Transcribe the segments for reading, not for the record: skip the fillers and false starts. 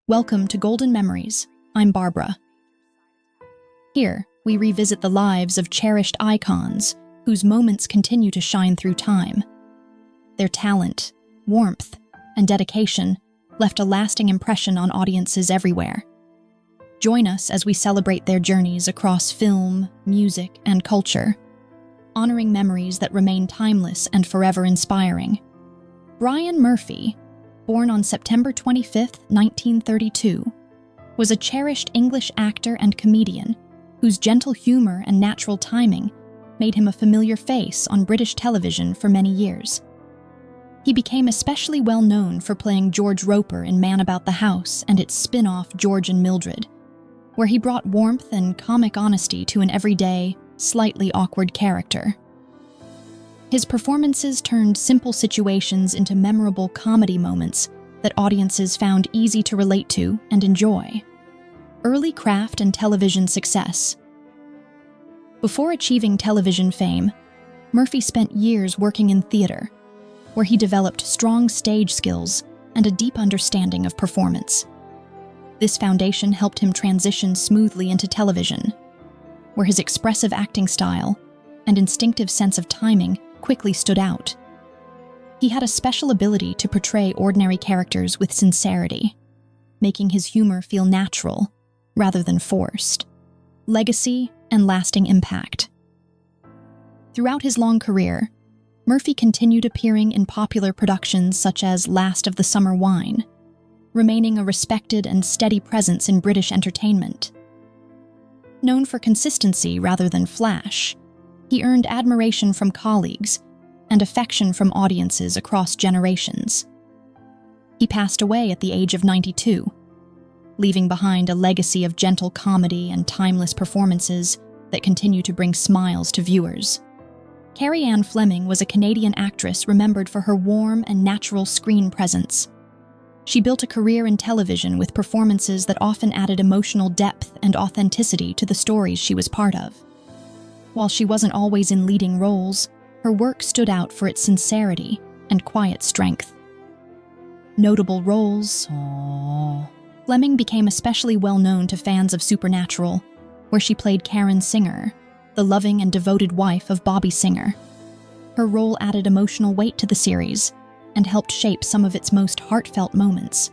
Welcome to Golden Memories. I'm Barbara. Here, we revisit the lives of cherished icons whose moments continue to shine through time. Their talent, warmth, and dedication left a lasting impression on audiences everywhere. Join us as we celebrate their journeys across film, music, and culture, honoring memories that remain timeless and forever inspiring. Brian Murphy, born on September 25, 1932, was a cherished English actor and comedian whose gentle humor and natural timing made him a familiar face on British television for many years. He became especially well known for playing George Roper in Man About the House and its spin-off George and Mildred, where he brought warmth and comic honesty to an everyday, slightly awkward character. His performances turned simple situations into memorable comedy moments that audiences found easy to relate to and enjoy. Early craft and television success. Before achieving television fame, Murphy spent years working in theater, where he developed strong stage skills and a deep understanding of performance. This foundation helped him transition smoothly into television, where his expressive acting style and instinctive sense of timing quickly stood out. He had a special ability to portray ordinary characters with sincerity, making his humor feel natural rather than forced. Legacy and lasting impact. Throughout his long career, Murphy continued appearing in popular productions such as Last of the Summer Wine, remaining a respected and steady presence in British entertainment. Known for consistency rather than flash, he earned admiration from colleagues and affection from audiences across generations. He passed away at the age of 92, leaving behind a legacy of gentle comedy and timeless performances that continue to bring smiles to viewers. Keranne Fleming was a Canadian actress remembered for her warm and natural screen presence. She built a career in television with performances that often added emotional depth and authenticity to the stories she was part of. While she wasn't always in leading roles, her work stood out for its sincerity and quiet strength. Notable roles. Fleming became especially well known to fans of Supernatural, where she played Karen Singer, the loving and devoted wife of Bobby Singer. Her role added emotional weight to the series and helped shape some of its most heartfelt moments.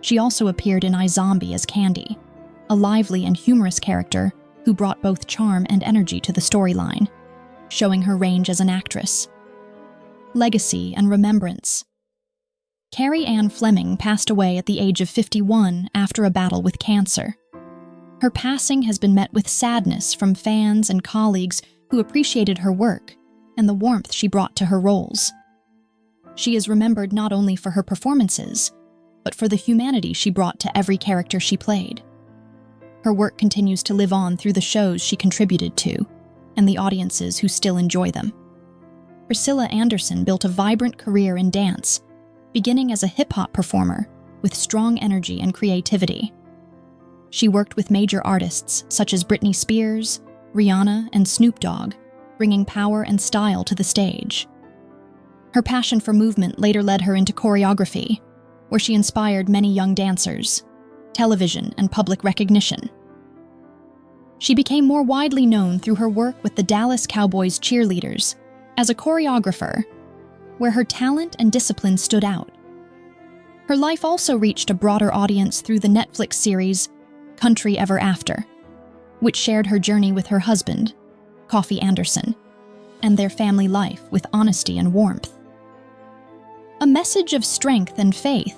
She also appeared in iZombie as Candy, a lively and humorous character who brought both charm and energy to the storyline, showing her range as an actress. Legacy and remembrance. Keranne Fleming passed away at the age of 51 after a battle with cancer. Her passing has been met with sadness from fans and colleagues who appreciated her work and the warmth she brought to her roles. She is remembered not only for her performances, but for the humanity she brought to every character she played. Her work continues to live on through the shows she contributed to and the audiences who still enjoy them. Priscilla Anderson built a vibrant career in dance, beginning as a hip-hop performer with strong energy and creativity. She worked with major artists such as Britney Spears, Rihanna, and Snoop Dogg, bringing power and style to the stage. Her passion for movement later led her into choreography, where she inspired many young dancers, television, and public recognition. She became more widely known through her work with the Dallas Cowboys cheerleaders as a choreographer, where her talent and discipline stood out. Her life also reached a broader audience through the Netflix series Country Ever After, which shared her journey with her husband, Coffey Anderson, and their family life with honesty and warmth. A message of strength and faith.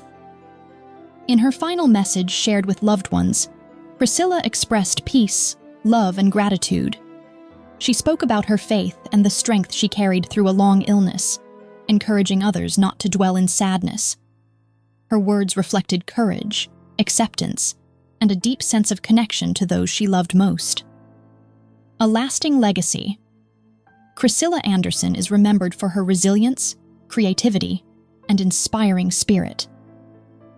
In her final message shared with loved ones, Priscilla expressed peace, love, and gratitude. She spoke about her faith and the strength she carried through a long illness, encouraging others not to dwell in sadness. Her words reflected courage, acceptance, and a deep sense of connection to those she loved most. A lasting legacy. Priscilla Anderson is remembered for her resilience, creativity, and inspiring spirit.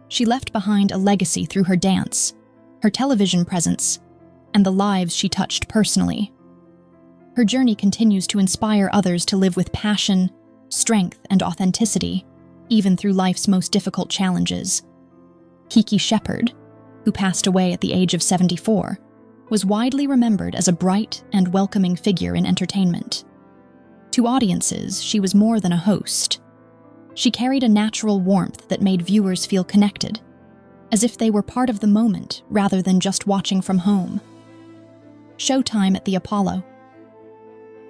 She left behind a legacy through her dance, her television presence, and the lives she touched personally. Her journey continues to inspire others to live with passion, strength, and authenticity, even through life's most difficult challenges. Kiki Shepard, who passed away at the age of 74, was widely remembered as a bright and welcoming figure in entertainment. To audiences, she was more than a host. She carried a natural warmth that made viewers feel connected, as if they were part of the moment rather than just watching from home. Showtime at the Apollo.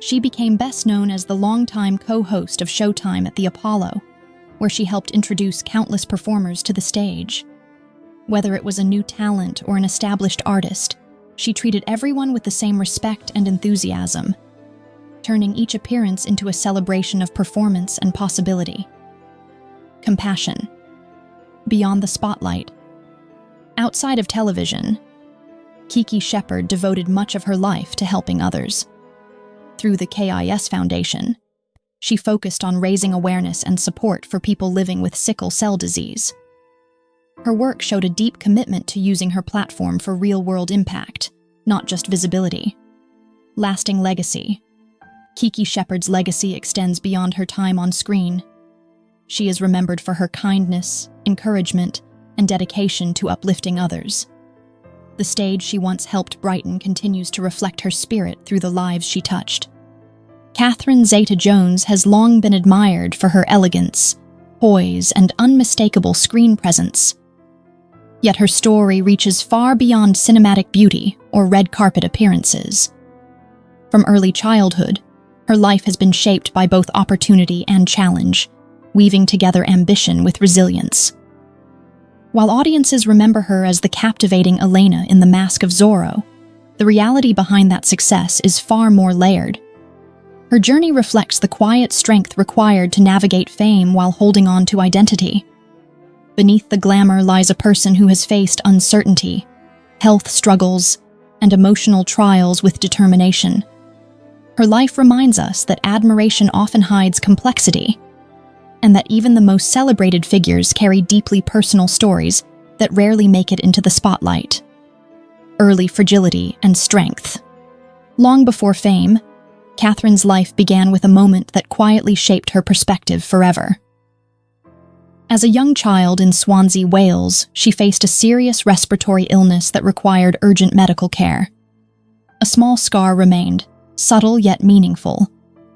She became best known as the longtime co-host of Showtime at the Apollo, where she helped introduce countless performers to the stage. Whether it was a new talent or an established artist, she treated everyone with the same respect and enthusiasm, turning each appearance into a celebration of performance and possibility. Compassion. Beyond the spotlight. Outside of television, Kiki Shepard devoted much of her life to helping others. Through the KIS Foundation, she focused on raising awareness and support for people living with sickle cell disease. Her work showed a deep commitment to using her platform for real-world impact, not just visibility. Lasting legacy. Kiki Shepard's legacy extends beyond her time on screen. She is remembered for her kindness, encouragement, and dedication to uplifting others. The stage she once helped brighten continues to reflect her spirit through the lives she touched. Catherine Zeta Jones has long been admired for her elegance, poise, and unmistakable screen presence. Yet her story reaches far beyond cinematic beauty or red carpet appearances. From early childhood, her life has been shaped by both opportunity and challenge, weaving together ambition with resilience. While audiences remember her as the captivating Elena in The Mask of Zorro, the reality behind that success is far more layered. Her journey reflects the quiet strength required to navigate fame while holding on to identity. Beneath the glamour lies a person who has faced uncertainty, health struggles, and emotional trials with determination. Her life reminds us that admiration often hides complexity, and that even the most celebrated figures carry deeply personal stories that rarely make it into the spotlight. Early fragility and strength. Long before fame, Catherine's life began with a moment that quietly shaped her perspective forever. As a young child in Swansea, Wales, she faced a serious respiratory illness that required urgent medical care. A small scar remained, subtle yet meaningful,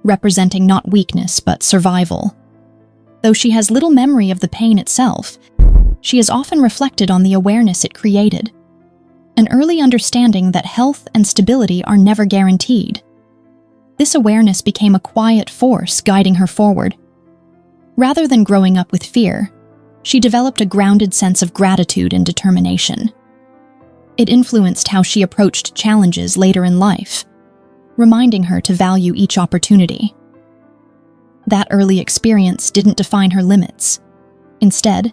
representing not weakness but survival. Though she has little memory of the pain itself, she has often reflected on the awareness it created, an early understanding that health and stability are never guaranteed. This awareness became a quiet force guiding her forward. Rather than growing up with fear, she developed a grounded sense of gratitude and determination. It influenced how she approached challenges later in life, reminding her to value each opportunity. That early experience didn't define her limits. Instead,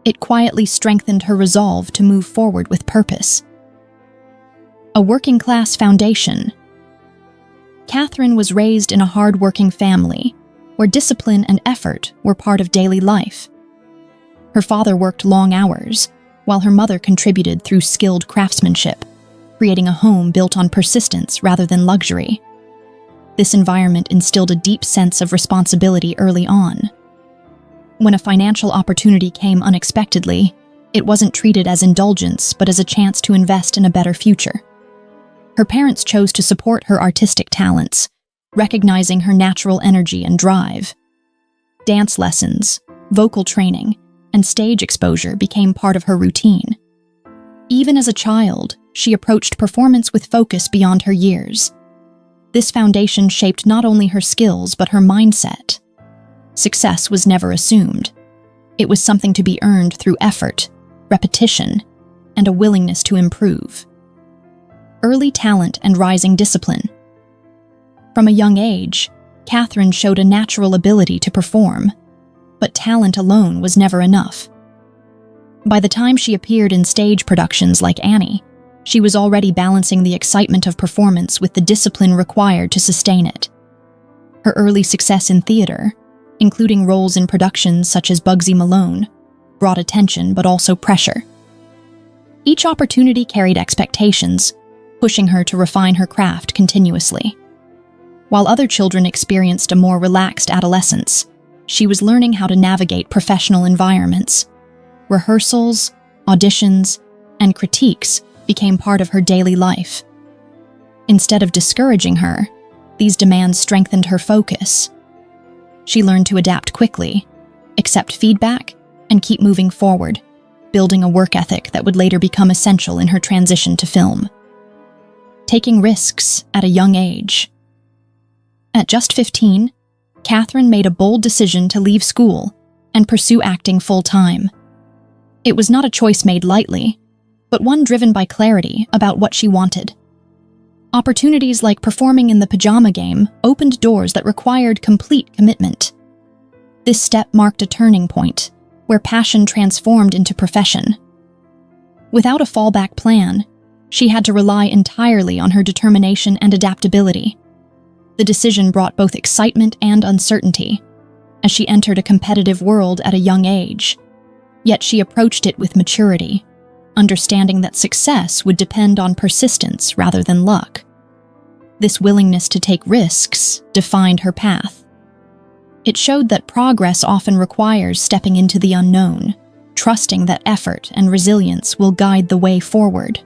it quietly strengthened her resolve to move forward with purpose. A working-class foundation. Catherine was raised in a hard-working family, where discipline and effort were part of daily life. Her father worked long hours, while her mother contributed through skilled craftsmanship, creating a home built on persistence rather than luxury. This environment instilled a deep sense of responsibility early on. When a financial opportunity came unexpectedly, it wasn't treated as indulgence but as a chance to invest in a better future. Her parents chose to support her artistic talents, recognizing her natural energy and drive. Dance lessons, vocal training, and stage exposure became part of her routine. Even as a child, she approached performance with focus beyond her years. This foundation shaped not only her skills but her mindset. Success was never assumed. It was something to be earned through effort, repetition, and a willingness to improve. Early talent and rising discipline. From a young age, Catherine showed a natural ability to perform, but talent alone was never enough. By the time she appeared in stage productions like Annie, she was already balancing the excitement of performance with the discipline required to sustain it. Her early success in theater, including roles in productions such as Bugsy Malone, brought attention but also pressure. Each opportunity carried expectations, pushing her to refine her craft continuously. While other children experienced a more relaxed adolescence, she was learning how to navigate professional environments. Rehearsals, auditions, and critiques became part of her daily life. Instead of discouraging her, these demands strengthened her focus. She learned to adapt quickly, accept feedback, and keep moving forward, building a work ethic that would later become essential in her transition to film. Taking risks at a young age. At just 15, Catherine made a bold decision to leave school and pursue acting full-time. It was not a choice made lightly, but one driven by clarity about what she wanted. Opportunities like performing in the pajama game opened doors that required complete commitment. This step marked a turning point, where passion transformed into profession. Without a fallback plan, she had to rely entirely on her determination and adaptability. The decision brought both excitement and uncertainty, as she entered a competitive world at a young age. Yet she approached it with maturity, understanding that success would depend on persistence rather than luck. This willingness to take risks defined her path. It showed that progress often requires stepping into the unknown, trusting that effort and resilience will guide the way forward.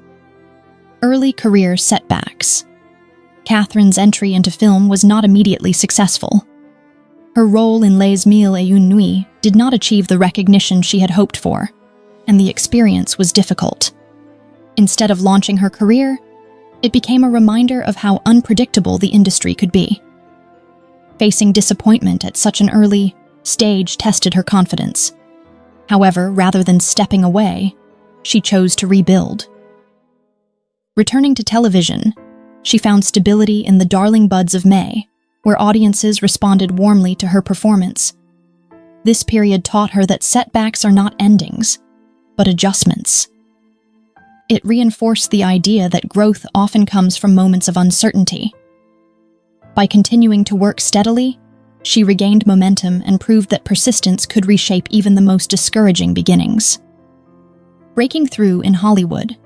Early career setbacks. Catherine's entry into film was not immediately successful. Her role in Les Mille et Une Nuits did not achieve the recognition she had hoped for, and the experience was difficult. Instead of launching her career, it became a reminder of how unpredictable the industry could be. Facing disappointment at such an early stage tested her confidence. However, rather than stepping away, she chose to rebuild. Returning to television, she found stability in The Darling Buds of May, where audiences responded warmly to her performance. This period taught her that setbacks are not endings, but adjustments. It reinforced the idea that growth often comes from moments of uncertainty. By continuing to work steadily, she regained momentum and proved that persistence could reshape even the most discouraging beginnings. Breaking through in Hollywood.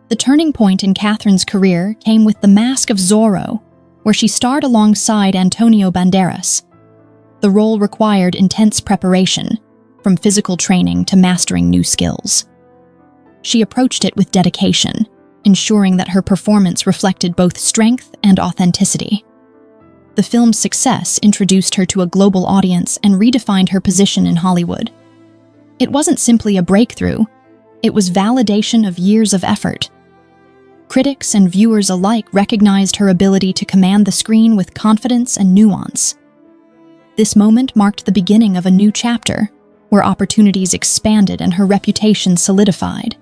The turning point in Catherine's career came with The Mask of Zorro, where she starred alongside Antonio Banderas. The role required intense preparation, from physical training to mastering new skills. She approached it with dedication, ensuring that her performance reflected both strength and authenticity. The film's success introduced her to a global audience and redefined her position in Hollywood. It wasn't simply a breakthrough, it was validation of years of effort. Critics and viewers alike recognized her ability to command the screen with confidence and nuance. This moment marked the beginning of a new chapter, where opportunities expanded and her reputation solidified.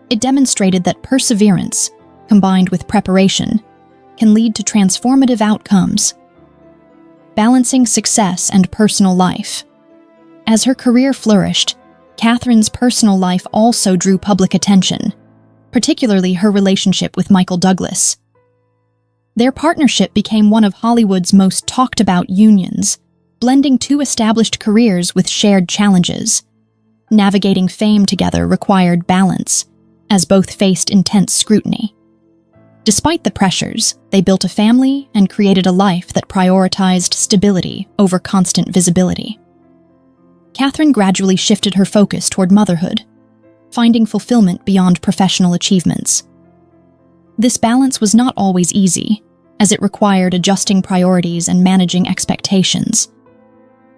It demonstrated that perseverance, combined with preparation, can lead to transformative outcomes. Balancing success and personal life. As her career flourished, Catherine's personal life also drew public attention, particularly her relationship with Michael Douglas. Their partnership became one of Hollywood's most talked-about unions, blending two established careers with shared challenges. Navigating fame together required balance, as both faced intense scrutiny. Despite the pressures, they built a family and created a life that prioritized stability over constant visibility. Catherine gradually shifted her focus toward motherhood, finding fulfillment beyond professional achievements. This balance was not always easy, as it required adjusting priorities and managing expectations.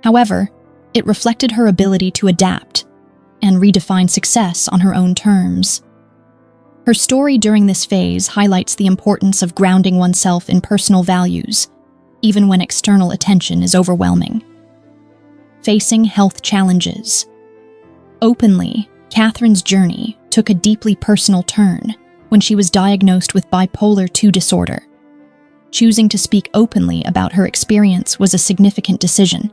However, it reflected her ability to adapt and redefine success on her own terms. Her story during this phase highlights the importance of grounding oneself in personal values, even when external attention is overwhelming. Facing health challenges. Openly, Catherine's journey took a deeply personal turn when she was diagnosed with bipolar II disorder. Choosing to speak openly about her experience was a significant decision,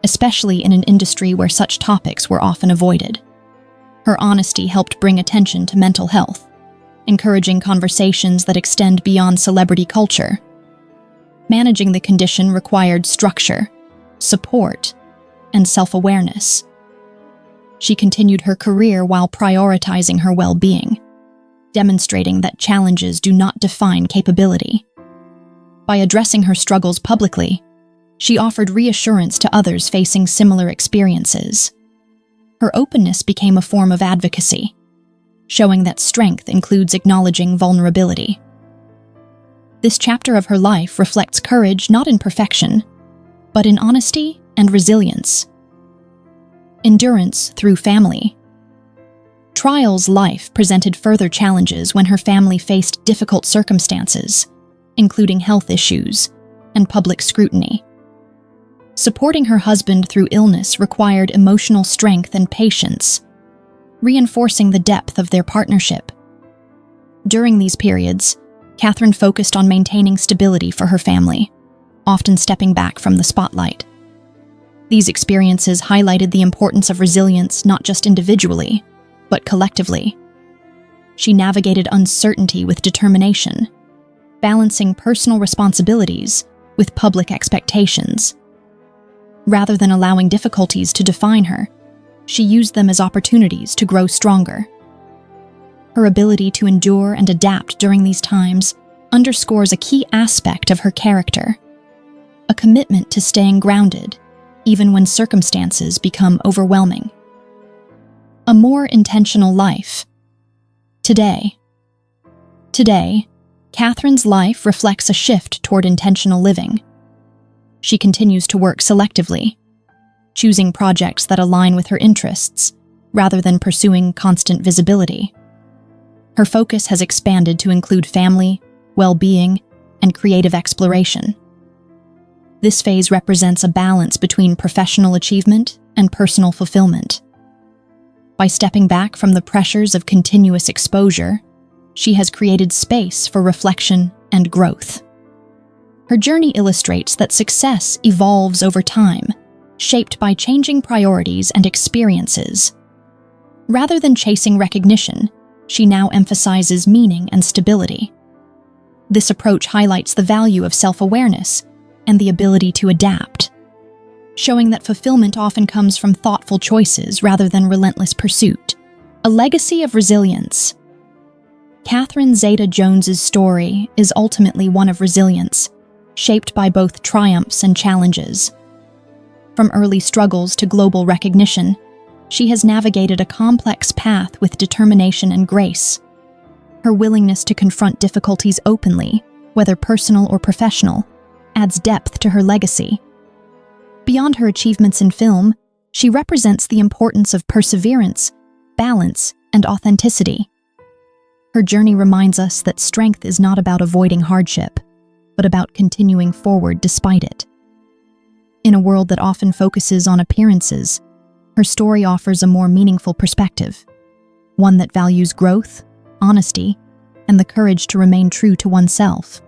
especially in an industry where such topics were often avoided. Her honesty helped bring attention to mental health, encouraging conversations that extend beyond celebrity culture. Managing the condition required structure, support, and self-awareness. She continued her career while prioritizing her well-being, demonstrating that challenges do not define capability. By addressing her struggles publicly, she offered reassurance to others facing similar experiences. Her openness became a form of advocacy, showing that strength includes acknowledging vulnerability. This chapter of her life reflects courage not in perfection, but in honesty and resilience. Endurance through family. Trial's life presented further challenges when her family faced difficult circumstances, including health issues and public scrutiny. Supporting her husband through illness required emotional strength and patience, reinforcing the depth of their partnership. During these periods, Catherine focused on maintaining stability for her family, often stepping back from the spotlight. These experiences highlighted the importance of resilience not just individually, but collectively. She navigated uncertainty with determination, balancing personal responsibilities with public expectations. Rather than allowing difficulties to define her, she used them as opportunities to grow stronger. Her ability to endure and adapt during these times underscores a key aspect of her character, a commitment to staying grounded, even when circumstances become overwhelming. A more intentional life. Today, Catherine's life reflects a shift toward intentional living. She continues to work selectively, choosing projects that align with her interests rather than pursuing constant visibility. Her focus has expanded to include family, well-being, and creative exploration. This phase represents a balance between professional achievement and personal fulfillment. By stepping back from the pressures of continuous exposure, she has created space for reflection and growth. Her journey illustrates that success evolves over time, shaped by changing priorities and experiences. Rather than chasing recognition, she now emphasizes meaning and stability. This approach highlights the value of self-awareness and the ability to adapt, showing that fulfillment often comes from thoughtful choices rather than relentless pursuit. A legacy of resilience. Catherine Zeta-Jones's story is ultimately one of resilience, shaped by both triumphs and challenges. From early struggles to global recognition, she has navigated a complex path with determination and grace. Her willingness to confront difficulties openly, whether personal or professional, adds depth to her legacy. Beyond her achievements in film, she represents the importance of perseverance, balance, and authenticity. Her journey reminds us that strength is not about avoiding hardship, but about continuing forward despite it. In a world that often focuses on appearances, her story offers a more meaningful perspective, one that values growth, honesty, and the courage to remain true to oneself.